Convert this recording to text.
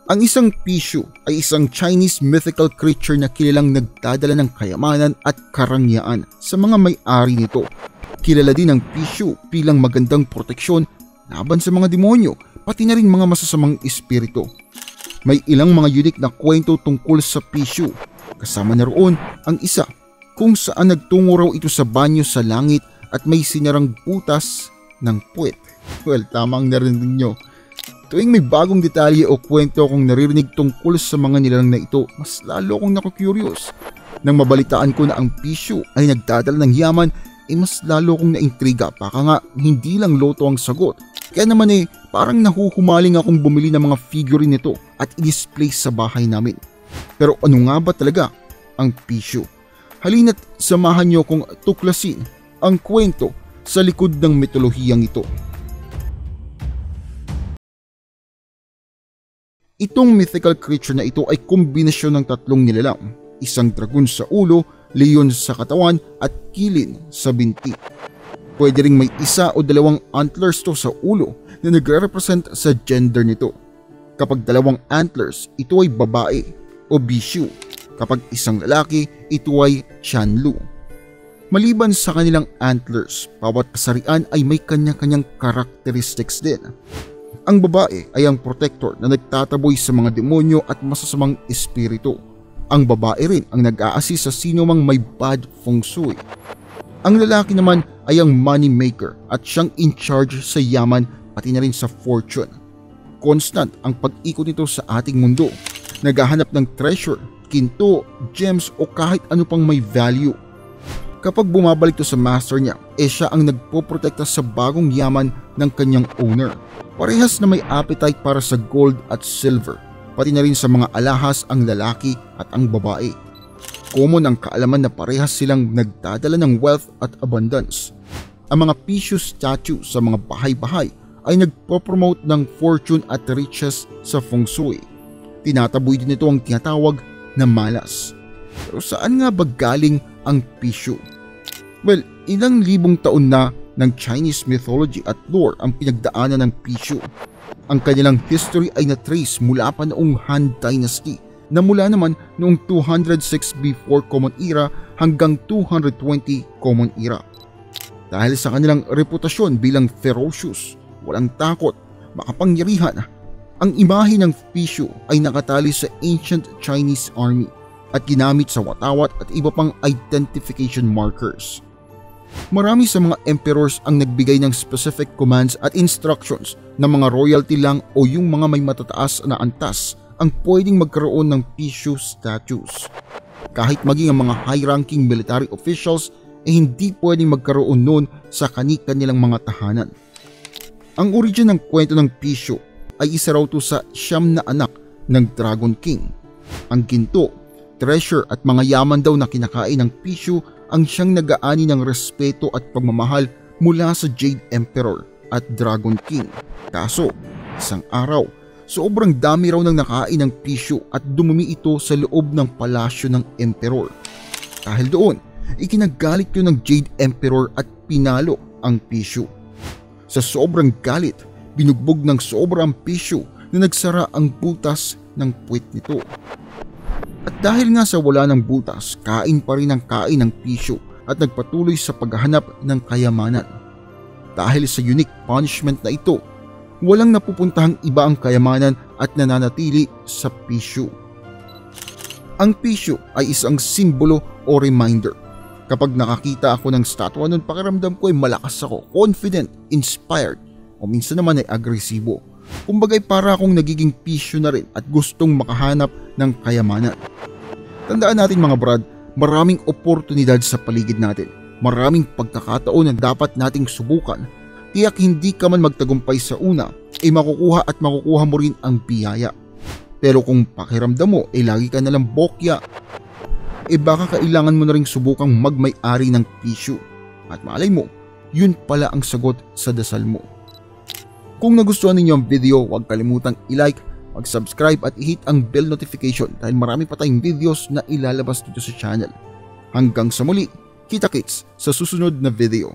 Ang isang Pishu ay isang Chinese mythical creature na kilalang nagdadala ng kayamanan at karangyaan sa mga may-ari nito. Kilala din ang Pishu bilang magandang proteksyon laban sa mga demonyo, pati na rin mga masasamang espiritu. May ilang mga unique na kwento tungkol sa Pishu. Kasama na roon ang isa kung saan nagtungo raw ito sa banyo sa langit at may sinarang butas ng puwet. Well, tamang narinig nyo. Tuwing may bagong detalye o kwento akong naririnig tungkol sa mga nilalang na ito, mas lalo akong naku-curious. Nang mabalitaan ko na ang Pishu ay nagdadala ng yaman, mas lalo akong naintriga. Baka nga hindi lang loto ang sagot. Kaya naman parang nahuhumaling akong bumili ng mga figurine nito at i-display sa bahay namin. Pero ano nga ba talaga ang Pishu? Halina't samahan niyo kong tuklasin ang kwento sa likod ng mitolohiyang ito. Itong mythical creature na ito ay kombinasyon ng tatlong nilalang, isang dragon sa ulo, leon sa katawan at kilin sa binti. Pwede ring may isa o dalawang antlers to sa ulo na nagre-represent sa gender nito. Kapag dalawang antlers, ito ay babae o Bishu. Kapag isang lalaki, ito ay Chanlu. Maliban sa kanilang antlers, bawat kasarian ay may kanya-kanyang characteristics din. Ang babae ay ang protector na nagtataboy sa mga demonyo at masasamang espiritu. Ang babae rin ang nag-a-assist sa sino mang may bad feng shui. Ang lalaki naman ay ang money maker at siyang in charge sa yaman pati na rin sa fortune. Constant ang pag-ikot nito sa ating mundo. Naghahanap ng treasure, ginto, gems o kahit ano pang may value. Kapag bumabalik to sa master niya, siya ang nagpoprotekta sa bagong yaman ng kanyang owner. Parehas na may appetite para sa gold at silver, pati na rin sa mga alahas ang lalaki at ang babae. Common ang kaalaman na parehas silang nagdadala ng wealth at abundance. Ang mga Pishu statue sa mga bahay-bahay ay nagpo-promote ng fortune at riches sa feng shui. Tinataboy din ito ang tinatawag na malas. Pero saan nga ba galing ang Pishu? Well, ilang libong taon na ng Chinese mythology at lore ang pinagdaanan ng Pishu. Ang kanilang history ay na-trace mula pa noong Han Dynasty na mula naman noong 206 before Common Era hanggang 220 Common Era. Dahil sa kanilang reputasyon bilang ferocious, walang takot, makapangyarihan, ang imahe ng Pishu ay nakatali sa ancient Chinese army at ginamit sa watawat at iba pang identification markers. Marami sa mga emperors ang nagbigay ng specific commands at instructions na mga royalty lang o yung mga may matataas na antas ang pwedeng magkaroon ng Pishu statues. Kahit maging ang mga high-ranking military officials hindi pwedeng magkaroon noon sa kani-kanilang mga tahanan. Ang origin ng kwento ng Pishu ay isa raw to sa 9 na anak ng Dragon King. Ang ginto, treasure at mga yaman daw na kinakain ng Pishu ang siyang nag-aani ng respeto at pagmamahal mula sa Jade Emperor at Dragon King. Kaso, isang araw, sobrang dami raw ng nakain ng Pishu at dumumi ito sa loob ng palasyo ng Emperor. Dahil doon, ikinagalit yun ng Jade Emperor at pinalo ang Pishu. Sa sobrang galit, binugbog ng sobrang Pishu na nagsara ang butas ng puwet nito. At dahil nga sa wala ng butas, kain pa rin ang kain ng Pishu at nagpatuloy sa paghahanap ng kayamanan. Dahil sa unique punishment na ito, walang napupuntahang iba ang kayamanan at nananatili sa Pishu. Ang Pishu ay isang simbolo o reminder. Kapag nakakita ako ng statwa nun, pakiramdam ko ay malakas ako, confident, inspired, o minsan naman ay agresibo. Kumbagay para akong nagiging Pishu na rin at gustong makahanap ng kayamanan. Tandaan natin mga brad, maraming oportunidad sa paligid natin. Maraming pagkakataon na dapat nating subukan. Tiyak hindi ka man magtagumpay sa una, makukuha at makukuha mo rin ang biyaya. Pero kung pakiramdam mo lagi ka nalang bokya, baka kailangan mo na ring subukang magmay-ari ng Pishu. At malay mo, yun pala ang sagot sa dasal mo. Kung nagustuhan ninyo ang video, huwag kalimutang i-like, mag-subscribe at i-hit ang bell notification dahil marami pa tayong videos na ilalabas dito sa channel. Hanggang sa muli, kita-kits sa susunod na video.